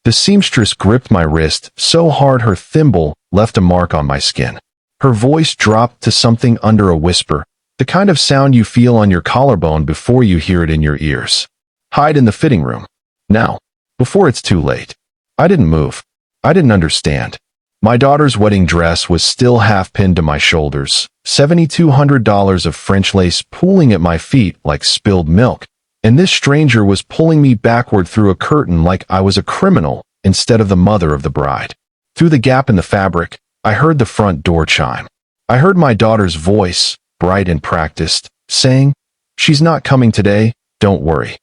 The seamstress gripped my wrist so hard her thimble left a mark on my skin. Her voice dropped to something under a whisper, the kind of sound you feel on your collarbone before you hear it in your ears. Hide in the fitting room. Now, before it's too late. I didn't move. I didn't understand. My daughter's wedding dress was still half pinned to my shoulders, $7,200 of French lace pooling at my feet like spilled milk, and this stranger was pulling me backward through a curtain like I was a criminal instead of the mother of the bride. Through the gap in the fabric, I heard the front door chime. I heard my daughter's voice, bright and practiced, saying, "She's not coming today, don't worry."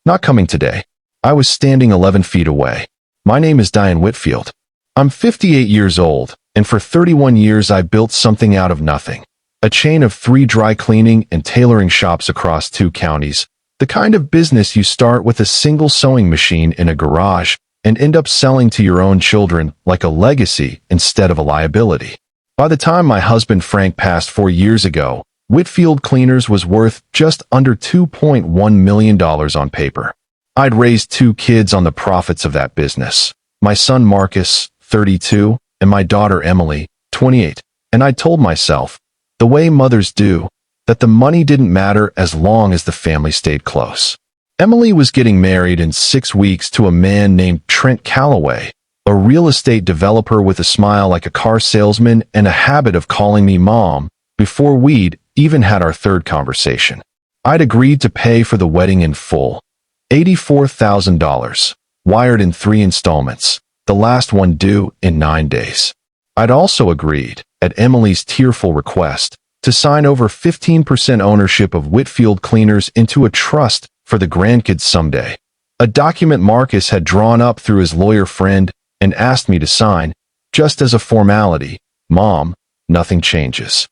Not coming today. I was standing 11 feet away. My name is Diane Whitfield. I'm 58 years old, and for 31 years I built something out of nothing. A chain of 3 dry cleaning and tailoring shops across 2 counties. The kind of business you start with a single sewing machine in a garage and end up selling to your own children like a legacy instead of a liability. By the time my husband Frank passed 4 years ago, Whitfield Cleaners was worth just under $2.1 million on paper. I'd raised 2 kids on the profits of that business. My son Marcus, 32, and my daughter Emily, 28, and I told myself, the way mothers do, that the money didn't matter as long as the family stayed close. Emily was getting married in 6 weeks to a man named Trent Calloway, a real estate developer with a smile like a car salesman and a habit of calling me mom before we'd even had our 3rd conversation. I'd agreed to pay for the wedding in full, $84,000, wired in 3 installments, the last one due in 9 days. I'd also agreed, at Emily's tearful request, to sign over 15% ownership of Whitfield Cleaners into a trust for the grandkids someday, a document Marcus had drawn up through his lawyer friend and asked me to sign, just as a formality. Mom, nothing changes.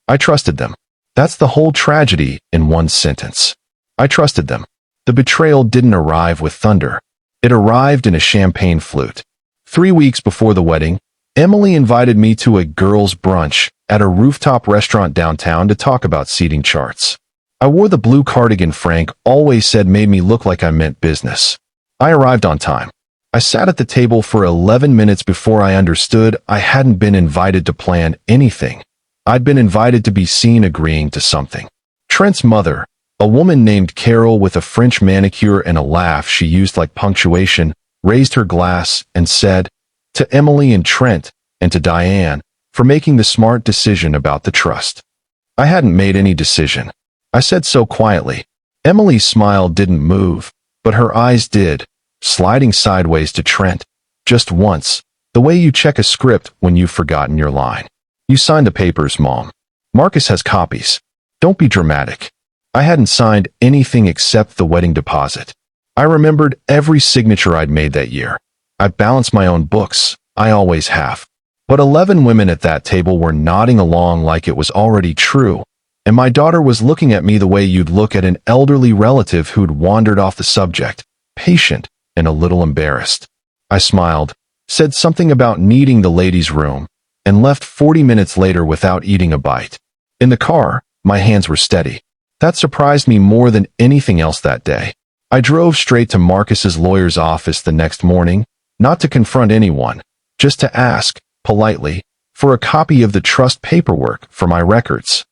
I trusted them. That's the whole tragedy in one sentence. I trusted them. The betrayal didn't arrive with thunder. It arrived in a champagne flute. 3 weeks before the wedding, Emily invited me to a girls' brunch at a rooftop restaurant downtown to talk about seating charts. I wore the blue cardigan Frank always said made me look like I meant business. I arrived on time. I sat at the table for 11 minutes before I understood I hadn't been invited to plan anything. I'd been invited to be seen agreeing to something. Trent's mother, a woman named Carol with a French manicure and a laugh she used like punctuation, raised her glass and said, "To Emily and Trent, and to Diane, for making the smart decision about the trust." I hadn't made any decision. I said so quietly. Emily's smile didn't move, but her eyes did, sliding sideways to Trent. Just once, the way you check a script when you've forgotten your line. "You signed the papers, Mom. Marcus has copies. Don't be dramatic." I hadn't signed anything except the wedding deposit. I remembered every signature I'd made that year. I balanced my own books. I always have. But 11 women at that table were nodding along like it was already true, and my daughter was looking at me the way you'd look at an elderly relative who'd wandered off the subject, patient and a little embarrassed. I smiled, said something about needing the ladies' room, and left 40 minutes later without eating a bite. In the car, my hands were steady. That surprised me more than anything else that day. I drove straight to Marcus's lawyer's office the next morning, not to confront anyone, just to ask, politely, for a copy of the trust paperwork for my records.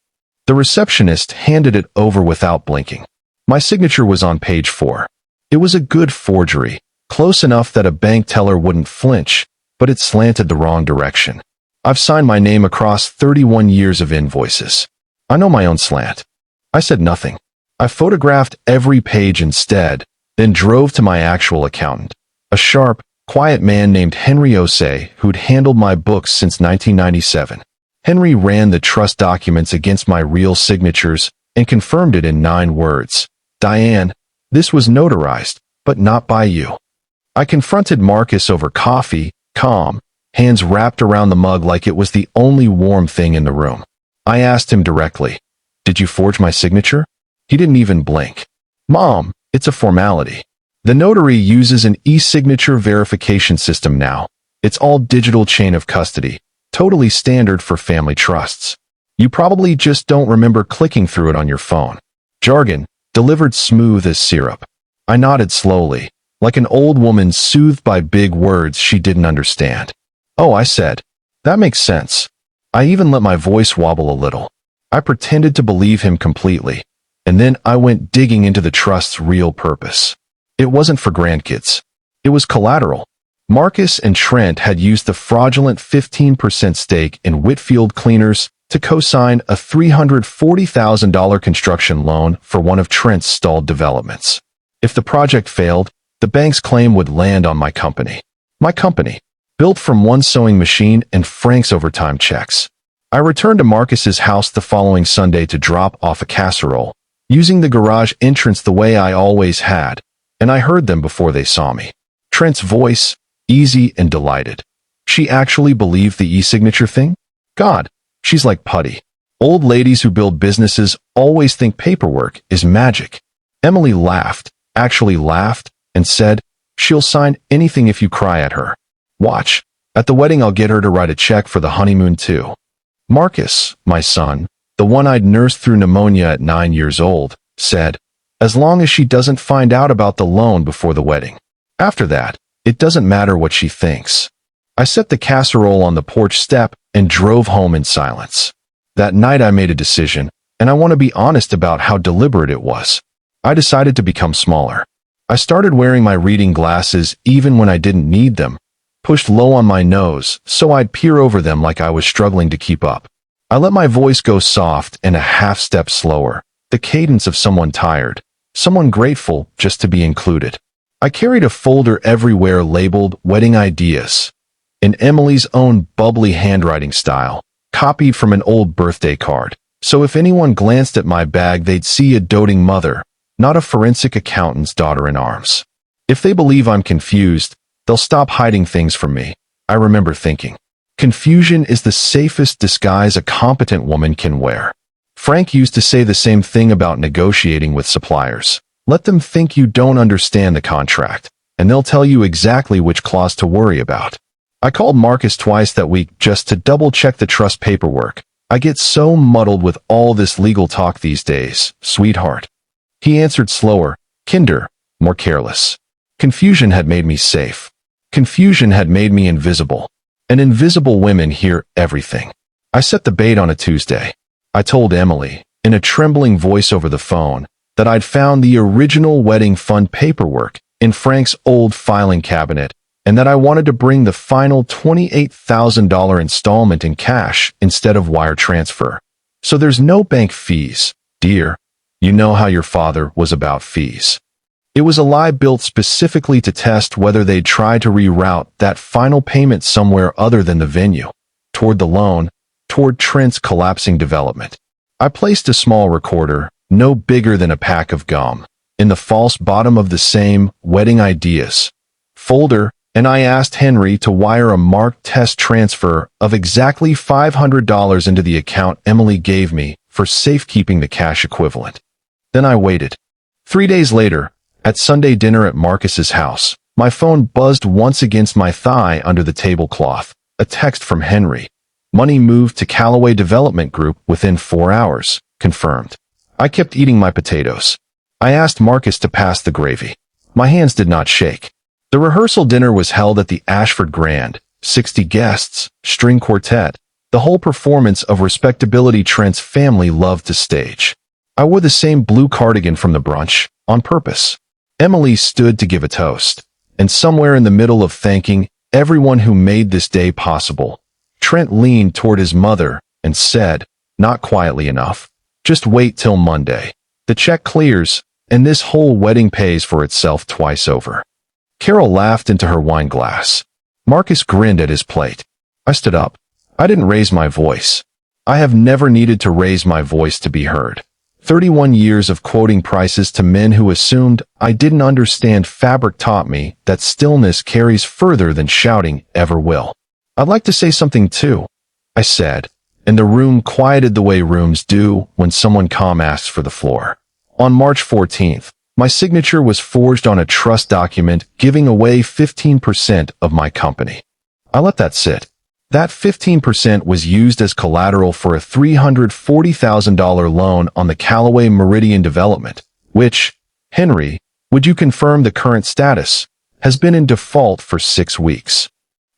The receptionist handed it over without blinking. My signature was on page 4. It was a good forgery, close enough that a bank teller wouldn't flinch, but it slanted the wrong direction. I've signed my name across 31 years of invoices. I know my own slant. I said nothing. I photographed every page instead, then drove to my actual accountant, a sharp, quiet man named Henry Osei who'd handled my books since 1997. Henry ran the trust documents against my real signatures and confirmed it in 9 words. "Diane, this was notarized, but not by you." I confronted Marcus over coffee, calm, hands wrapped around the mug like it was the only warm thing in the room. I asked him directly, "Did you forge my signature?" He didn't even blink. "Mom, it's a formality. The notary uses an e-signature verification system now. It's all digital chain of custody, totally standard for family trusts. You probably just don't remember clicking through it on your phone." Jargon, delivered smooth as syrup. I nodded slowly. like an old woman soothed by big words she didn't understand. "Oh," I said. "That makes sense." I even let my voice wobble a little. I pretended to believe him completely, and then I went digging into the trust's real purpose. It wasn't for grandkids. It was collateral. Marcus and Trent had used the fraudulent 15% stake in Whitfield Cleaners to co-sign a $340,000 construction loan for one of Trent's stalled developments. If the project failed, the bank's claim would land on my company. My company, built from one sewing machine and Frank's overtime checks. I returned to Marcus's house the following Sunday to drop off a casserole, using the garage entrance the way I always had, and I heard them before they saw me. Trent's voice, easy and delighted. She actually believed the e-signature thing? God, she's like putty. Old ladies who build businesses always think paperwork is magic. Emily laughed, actually laughed, and said, "She'll sign anything if you cry at her. Watch. At the wedding I'll get her to write a check for the honeymoon too." Marcus, my son, the one I'd nursed through pneumonia at 9 years old, said, "As long as she doesn't find out about the loan before the wedding. After that, it doesn't matter what she thinks." I set the casserole on the porch step and drove home in silence. That night I made a decision, and I want to be honest about how deliberate it was. I decided to become smaller. I started wearing my reading glasses even when I didn't need them, pushed low on my nose so I'd peer over them like I was struggling to keep up. I let my voice go soft and a half step slower, the cadence of someone tired, someone grateful just to be included. I carried a folder everywhere labeled Wedding Ideas, in Emily's own bubbly handwriting style, copied from an old birthday card. So if anyone glanced at my bag, they'd see a doting mother, not a forensic accountant's daughter-in-arms. If they believe I'm confused, they'll stop hiding things from me, I remember thinking. Confusion is the safest disguise a competent woman can wear. Frank used to say the same thing about negotiating with suppliers. Let them think you don't understand the contract, and they'll tell you exactly which clause to worry about. I called Marcus twice that week just to double-check the trust paperwork. I get so muddled with all this legal talk these days, sweetheart. He answered slower, kinder, more careless. Confusion had made me safe. Confusion had made me invisible. And invisible women hear everything. I set the bait on a Tuesday. I told Emily, in a trembling voice over the phone, that I'd found the original wedding fund paperwork in Frank's old filing cabinet, and that I wanted to bring the final $28,000 installment in cash instead of wire transfer. So there's no bank fees, dear. You know how your father was about fees. It was a lie built specifically to test whether they'd try to reroute that final payment somewhere other than the venue, toward the loan, toward Trent's collapsing development. I placed a small recorder, no bigger than a pack of gum, in the false bottom of the same Wedding Ideas folder, and I asked Henry to wire a marked test transfer of exactly $500 into the account Emily gave me for safekeeping the cash equivalent. Then I waited. 3 days later, at Sunday dinner at Marcus's house, my phone buzzed once against my thigh under the tablecloth, a text from Henry. Money moved to Callaway Development Group within 4 hours, confirmed. I kept eating my potatoes. I asked Marcus to pass the gravy. My hands did not shake. The rehearsal dinner was held at the Ashford Grand, 60 guests, string quartet, the whole performance of respectability Trent's family loved to stage. I wore the same blue cardigan from the brunch, on purpose. Emily stood to give a toast, and somewhere in the middle of thanking everyone who made this day possible, Trent leaned toward his mother and said, not quietly enough, "Just wait till Monday. The check clears, and this whole wedding pays for itself twice over." Carol laughed into her wine glass. Marcus grinned at his plate. I stood up. I didn't raise my voice. I have never needed to raise my voice to be heard. 31 years of quoting prices to men who assumed I didn't understand fabric taught me that stillness carries further than shouting ever will. "I'd like to say something too," I said, and the room quieted the way rooms do when someone calm asks for the floor. On March 14th, my signature was forged on a trust document giving away 15% of my company. I let that sit. That 15% was used as collateral for a $340,000 loan on the Callaway Meridian development, which, Henry, would you confirm the current status, has been in default for 6 weeks.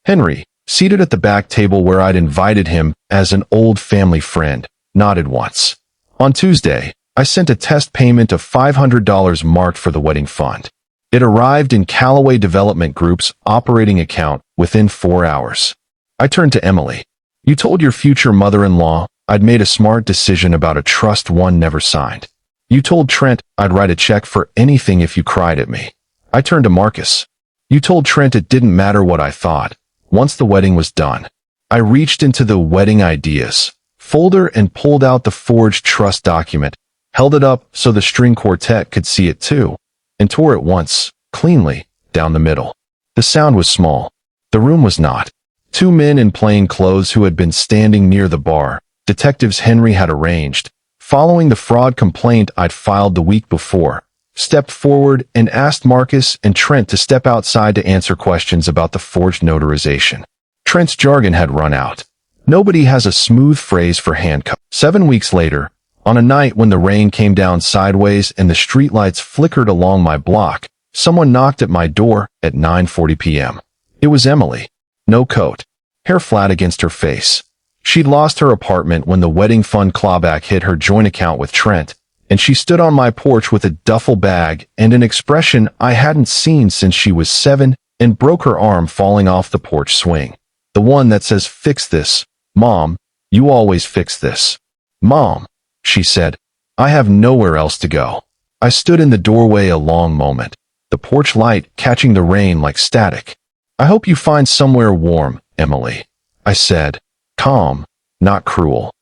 Henry, seated at the back table where I'd invited him as an old family friend, nodded once. On Tuesday, I sent a test payment of $500 marked for the wedding fund. It arrived in Callaway Development Group's operating account within 4 hours. I turned to Emily. You told your future mother-in-law I'd made a smart decision about a trust one never signed. You told Trent I'd write a check for anything if you cried at me. I turned to Marcus. You told Trent it didn't matter what I thought once the wedding was done. I reached into the wedding ideas folder and pulled out the forged trust document, held it up so the string quartet could see it too, and tore it once, cleanly, down the middle. The sound was small. The room was not. 2 men in plain clothes who had been standing near the bar, detectives Henry had arranged, following the fraud complaint I'd filed the week before, stepped forward and asked Marcus and Trent to step outside to answer questions about the forged notarization. Trent's jargon had run out. Nobody has a smooth phrase for handcuff. 7 weeks later, on a night when the rain came down sideways and the streetlights flickered along my block, someone knocked at my door at 9:40 p.m. It was Emily. No coat. Hair flat against her face. She'd lost her apartment when the wedding fund clawback hit her joint account with Trent, and she stood on my porch with a duffel bag and an expression I hadn't seen since she was 7 and broke her arm falling off the porch swing. The one that says, "Fix this. Mom, you always fix this." "Mom," she said, "I have nowhere else to go." I stood in the doorway a long moment, the porch light catching the rain like static. "I hope you find somewhere warm, Emily," I said, calm, not cruel.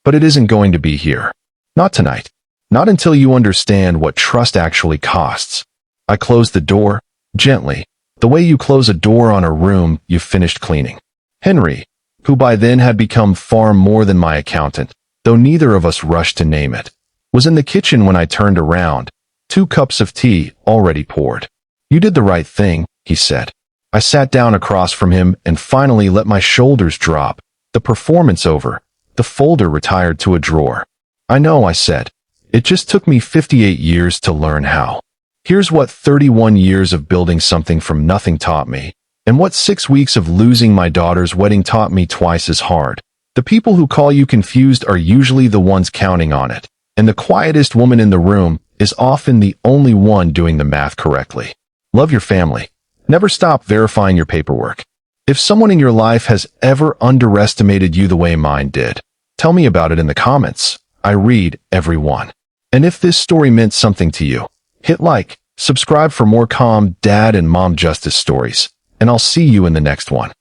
"But it isn't going to be here. Not tonight. Not until you understand what trust actually costs." I closed the door, gently, the way you close a door on a room you've finished cleaning. Henry, who by then had become far more than my accountant, though neither of us rushed to name it, was in the kitchen when I turned around, 2 cups of tea already poured. "You did the right thing," he said. I sat down across from him and finally let my shoulders drop. The performance over, the folder retired to a drawer. "I know," I said. "It just took me 58 years to learn how. Here's what 31 years of building something from nothing taught me, and what 6 weeks of losing my daughter's wedding taught me twice as hard. The people who call you confused are usually the ones counting on it, and the quietest woman in the room is often the only one doing the math correctly. Love your family. Never stop verifying your paperwork. If someone in your life has ever underestimated you the way mine did, tell me about it in the comments. I read every one. And if this story meant something to you, hit like, subscribe for more calm dad and mom justice stories, and I'll see you in the next one.